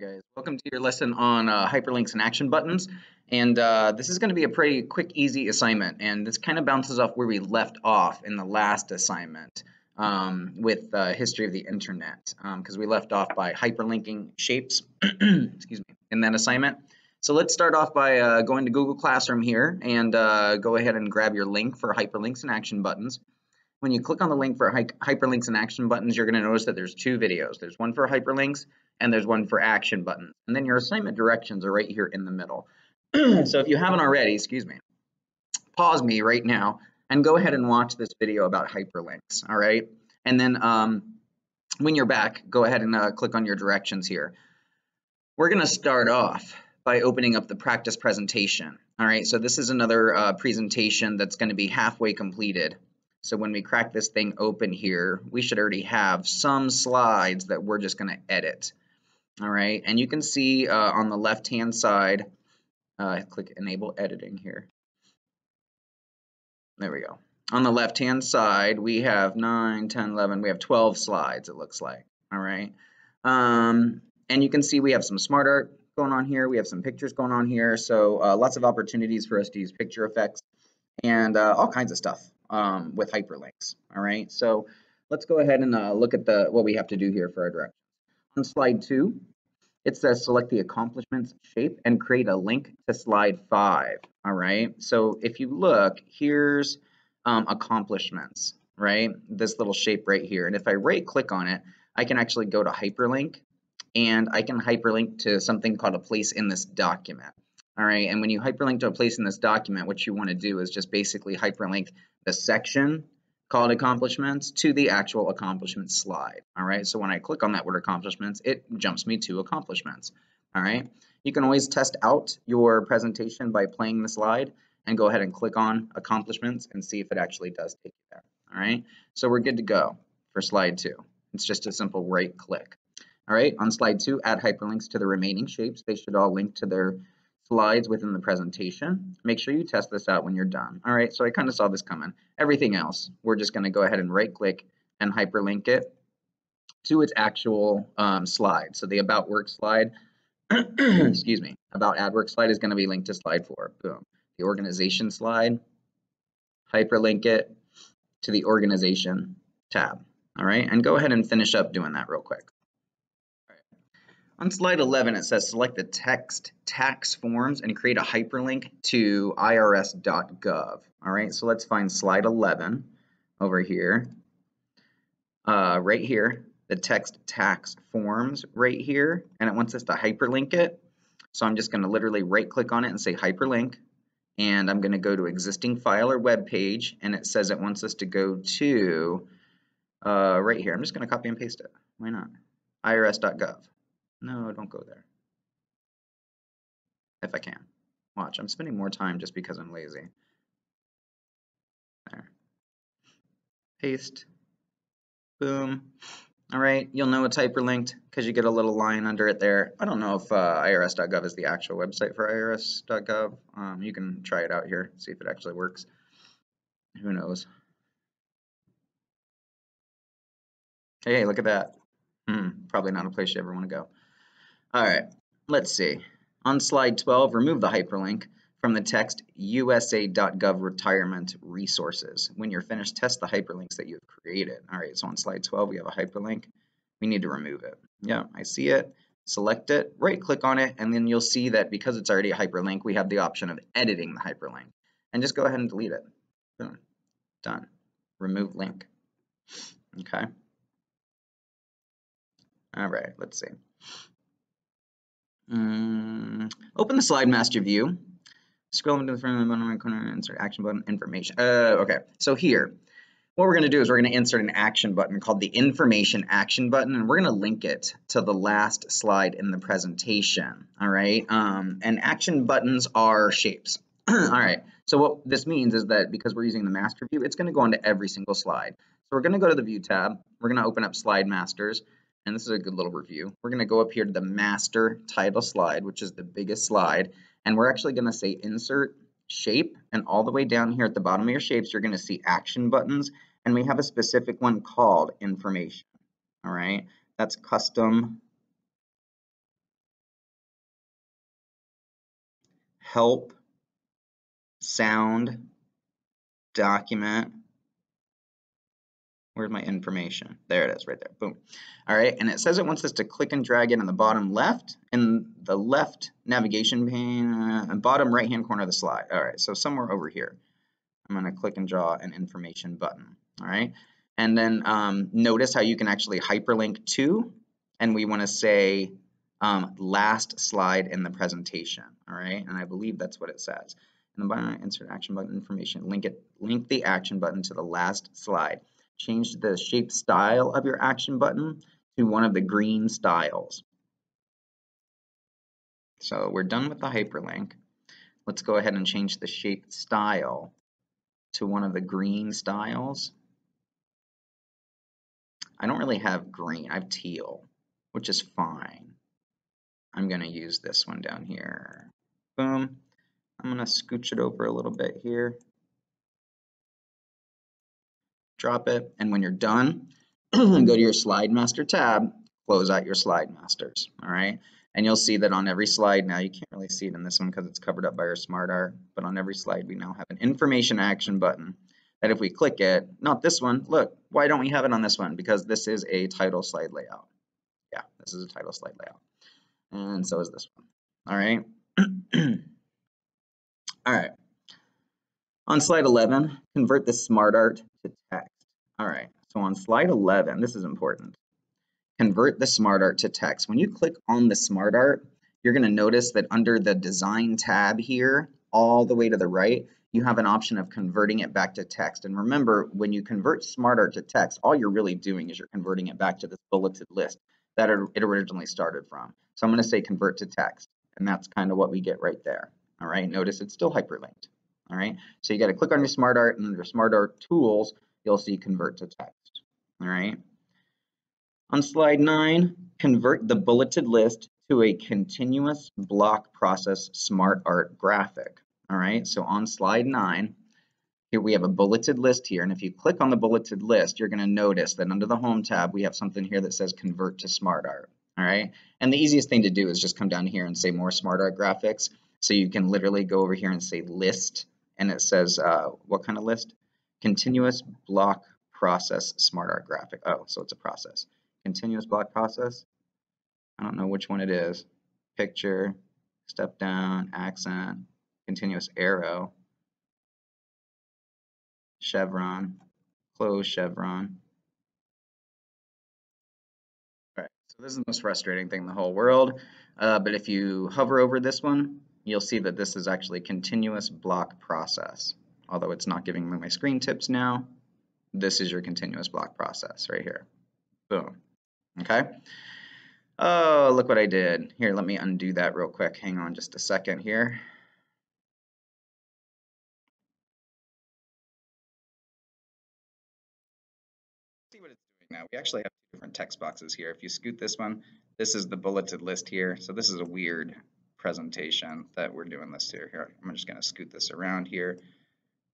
Guys, welcome to your lesson on hyperlinks and action buttons. And this is going to be a pretty quick, easy assignment. And this kind of bounces off where we left off in the last assignment with history of the internet, because we left off by hyperlinking shapes, excuse me, in that assignment. So let's start off by going to Google Classroom here and go ahead and grab your link for hyperlinks and action buttons. When you click on the link for hyperlinks and action buttons, you're going to notice that there's two videos. There's one for hyperlinks and there's one for action buttons. And then your assignment directions are right here in the middle. So if you haven't already, excuse me, pause me right now and go ahead and watch this video about hyperlinks, all right? And then when you're back, go ahead and click on your directions here. We're going to start off by opening up the practice presentation, all right? So this is another presentation that's going to be halfway completed. So when we crack this thing open here, we should already have some slides that we're just going to edit. All right, and you can see on the left-hand side, click Enable Editing here. There we go. On the left-hand side, we have 9, 10, 11, we have 12 slides, it looks like. All right, and you can see we have some SmartArt going on here. We have some pictures going on here. So lots of opportunities for us to use picture effects and all kinds of stuff with hyperlinks. All right, so let's go ahead and look at what we have to do here for our directions. On slide 2, it says select the accomplishments shape and create a link to slide 5. All right, so if you look, here's accomplishments, right? This little shape right here. And if I right click on it, I can actually go to hyperlink and I can hyperlink to something called a place in this document. All right, and when you hyperlink to a place in this document, what you want to do is just basically hyperlink the section called accomplishments to the actual accomplishments slide. All right, so when I click on that word accomplishments, it jumps me to accomplishments. All right, you can always test out your presentation by playing the slide and go ahead and click on accomplishments and see if it actually does take you there. All right, so we're good to go for slide 2. It's just a simple right click. All right, on slide 2, add hyperlinks to the remaining shapes. They should all link to their slides within the presentation. Make sure you test this out when you're done. All right, so I kind of saw this coming. Everything else, we're just going to go ahead and right click and hyperlink it to its actual slide. So the About Work slide, excuse me, About Ad Work slide is going to be linked to slide 4. Boom. The Organization slide, hyperlink it to the Organization tab. All right, and go ahead and finish up doing that real quick. On slide 11, it says select the text tax forms and create a hyperlink to irs.gov. All right, so let's find slide 11 over here. Right here, the text tax forms right here, and it wants us to hyperlink it. So I'm just going to literally right click on it and say hyperlink, and I'm going to go to existing file or web page, and it says it wants us to go to right here. I'm just going to copy and paste it. Why not? irs.gov. No, don't go there. If I can. Watch, I'm spending more time just because I'm lazy. There. Paste. Boom. All right, you'll know it's hyperlinked because you get a little line under it there. I don't know if irs.gov is the actual website for irs.gov. You can try it out here, see if it actually works. Who knows? Hey, look at that. Probably not a place you ever want to go. All right, let's see. On slide 12, remove the hyperlink from the text usa.gov retirement resources. When you're finished, test the hyperlinks that you've created. All right, so on slide 12, we have a hyperlink. We need to remove it. Yeah, I see it. Select it, right click on it, and then you'll see that because it's already a hyperlink, we have the option of editing the hyperlink. And just go ahead and delete it. Boom, done. Remove link. Okay. All right, let's see. Open the slide master view. Scroll into the front of the bottom right corner, insert action button information. Okay, so here, what we're going to do is we're going to insert an action button called the information action button, and we're going to link it to the last slide in the presentation. All right, and action buttons are shapes. All right, so what this means is that because we're using the master view, it's going to go onto every single slide. So we're going to go to the view tab. We're going to open up slide masters. And this is a good little review. We're going to go up here to the master title slide, which is the biggest slide. And we're actually going to say insert shape. And all the way down here at the bottom of your shapes, you're going to see action buttons. And we have a specific one called information. All right. That's custom help, sound, document. Where's my information? There it is, right there. Boom. All right, and it says it wants us to click and drag it in the bottom left, in the left navigation pane, bottom right-hand corner of the slide. All right, so somewhere over here. I'm going to click and draw an information button. All right, and then notice how you can actually hyperlink to, and we want to say last slide in the presentation. All right, and I believe that's what it says. And the button, insert action button information, link the action button to the last slide. Change the shape style of your action button to one of the green styles. So we're done with the hyperlink. Let's go ahead and change the shape style to one of the green styles. I don't really have green, I have teal, which is fine. I'm going to use this one down here. Boom. I'm going to scooch it over a little bit here. Drop it, and when you're done, go to your Slide Master tab, close out your Slide Masters, all right? And you'll see that on every slide now, you can't really see it in this one because it's covered up by our SmartArt, but on every slide we now have an information action button that if we click it, not this one, look, why don't we have it on this one? Because this is a title slide layout. Yeah, this is a title slide layout. And so is this one, all right? All right. On slide 11, convert the SmartArt to text. All right, so on slide 11, this is important. Convert the SmartArt to text. When you click on the SmartArt, you're going to notice that under the Design tab here, all the way to the right, you have an option of converting it back to text. And remember, when you convert SmartArt to text, all you're really doing is you're converting it back to this bulleted list that it originally started from. So I'm going to say convert to text, and that's kind of what we get right there. All right, notice it's still hyperlinked. All right, so you got to click on your SmartArt, and under SmartArt tools, you'll see convert to text. All right. On slide 9, convert the bulleted list to a continuous block process SmartArt graphic. All right, so on slide 9, here we have a bulleted list here, and if you click on the bulleted list, you're going to notice that under the Home tab, we have something here that says Convert to SmartArt. All right, and the easiest thing to do is just come down here and say More SmartArt Graphics. So you can literally go over here and say List, and it says what kind of list? Continuous block process SmartArt graphic. Oh, so it's a process. Continuous block process. I don't know which one it is. Picture, step down, accent, continuous arrow, chevron, close chevron. All right, so this is the most frustrating thing in the whole world. But if you hover over this one, you'll see that this is actually continuous block process. Although it's not giving me my screen tips now, this is your continuous block process right here. Boom. Okay. Oh, look what I did. Here, let me undo that real quick. Hang on just a second here. See what it's doing now. We actually have two different text boxes here. If you scoot this one, this is the bulleted list here. So this is a weird presentation that we're doing this here. Here, I'm just going to scoot this around here.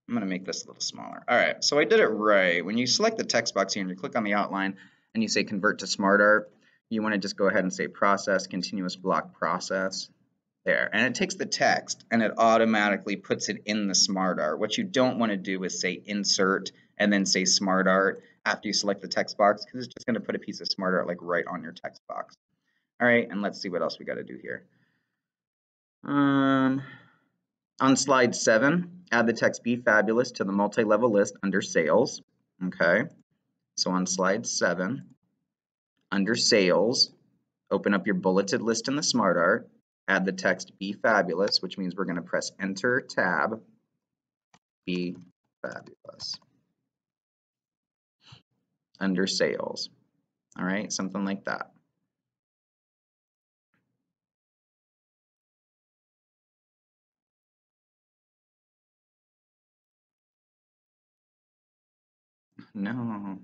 I'm going to make this a little smaller. All right, so I did it right. When you select the text box here and you click on the outline and you say convert to SmartArt, you want to just go ahead and say process, continuous block process. There, and it takes the text and it automatically puts it in the SmartArt. What you don't want to do is say insert and then say SmartArt after you select the text box, because it's just going to put a piece of SmartArt like right on your text box. All right, and let's see what else we got to do here. On slide 7, add the text Be Fabulous to the multi-level list under Sales. Okay, so on slide 7, under Sales, open up your bulleted list in the SmartArt, add the text Be Fabulous, which means we're going to press Enter, Tab, Be Fabulous, under Sales. All right, something like that. No.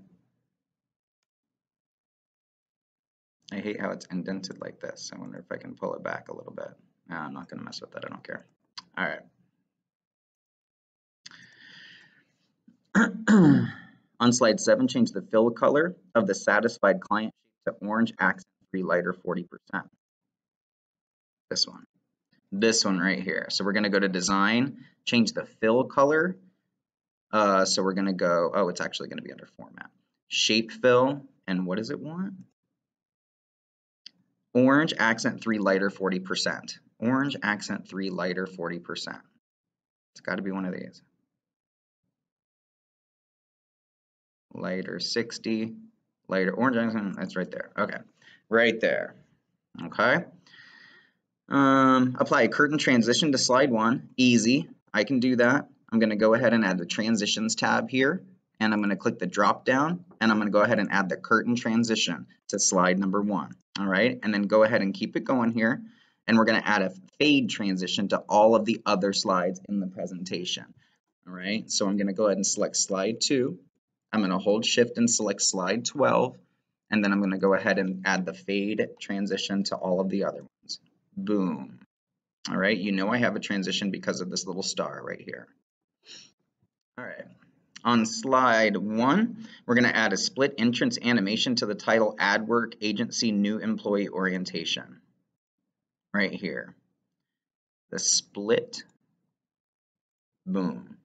I hate how it's indented like this. I wonder if I can pull it back a little bit. No, I'm not going to mess with that. I don't care. All right. On slide 7, change the fill color of the satisfied client sheet to orange accent free lighter 40%. This one. This one right here. So we're going to go to design, change the fill color. So we're going to go, oh, it's actually going to be under format. Shape fill, and what does it want? Orange accent 3 lighter 40%. Orange accent 3 lighter 40%. It's got to be one of these. Lighter 60, lighter orange accent, that's right there. Okay, right there. Okay. Apply a curtain transition to slide 1. Easy. I can do that. I'm going to go ahead and add the transitions tab here, and I'm going to click the drop down, and I'm going to go ahead and add the curtain transition to slide number 1. All right, and then go ahead and keep it going here, and we're going to add a fade transition to all of the other slides in the presentation. All right, so I'm going to go ahead and select slide 2. I'm going to hold shift and select slide 12, and then I'm going to go ahead and add the fade transition to all of the other ones. Boom. All right, you know I have a transition because of this little star right here. All right, on slide 1, we're going to add a split entrance animation to the title Ad Work Agency New Employee Orientation. Right here. The split, boom,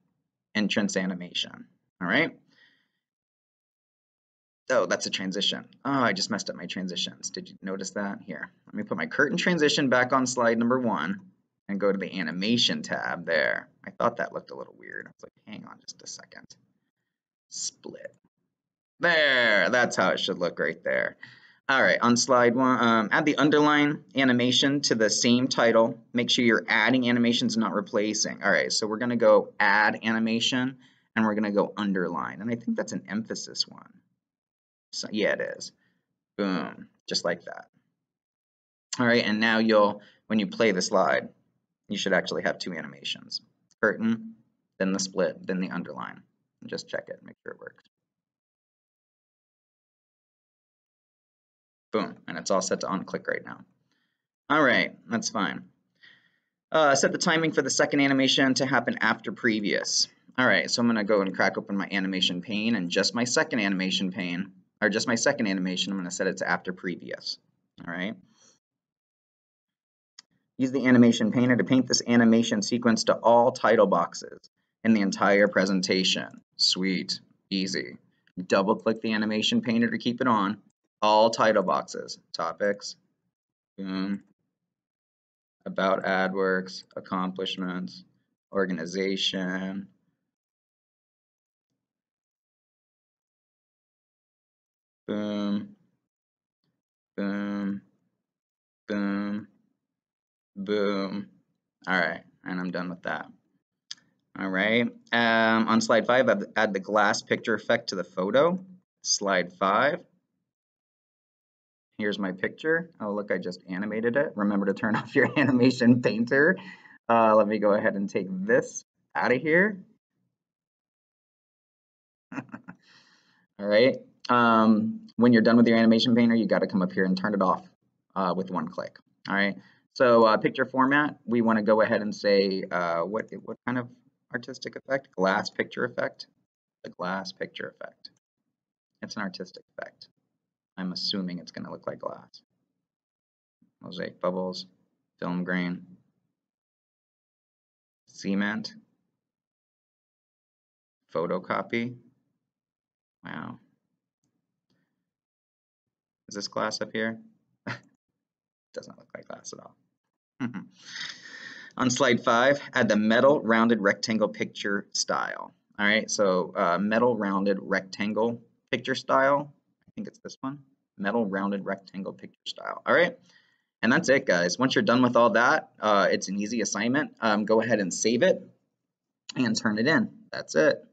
entrance animation. All right. Oh, that's a transition. Oh, I just messed up my transitions. Did you notice that? Here, let me put my curtain transition back on slide number 1 and go to the animation tab there. I thought that looked a little weird. I was like, hang on just a second. Split. There, that's how it should look right there. All right, on slide 1, add the underline animation to the same title. Make sure you're adding animations, not replacing. All right, so we're going to go add animation, and we're going to go underline. And I think that's an emphasis one. So yeah, it is. Boom, just like that. All right, and now when you play the slide, you should actually have 2 animations. Curtain, then the split, then the underline. And just check it, make sure it works. Boom, and it's all set to on click right now. All right, that's fine. Set the timing for the second animation to happen after previous. All right, so I'm gonna go and crack open my animation pane, and just my second animation pane, or just my second animation, I'm gonna set it to after previous. All right. Use the animation painter to paint this animation sequence to all title boxes in the entire presentation. Sweet, easy. Double click the animation painter to keep it on. All title boxes, topics, boom, about AdWorks, accomplishments, organization, boom, boom, boom, boom. All right, and I'm done with that. All right, on slide 5, add the glass picture effect to the photo. Slide 5. Here's my picture. Oh, look, I just animated it. Remember to turn off your animation painter. Let me go ahead and take this out of here. All right. When you're done with your animation painter, you got to come up here and turn it off with 1 click. All right. So picture format, we want to go ahead and say what kind of artistic effect? Glass picture effect. The glass picture effect. It's an artistic effect. I'm assuming it's going to look like glass. Mosaic bubbles, film grain, cement, photocopy. Wow. Is this glass up here? Doesn't look like glass at all. On slide 5, add the metal rounded rectangle picture style. All right, so metal rounded rectangle picture style. I think it's this one. Metal rounded rectangle picture style. All right, and that's it, guys. Once you're done with all that, it's an easy assignment. Go ahead and save it and turn it in. That's it.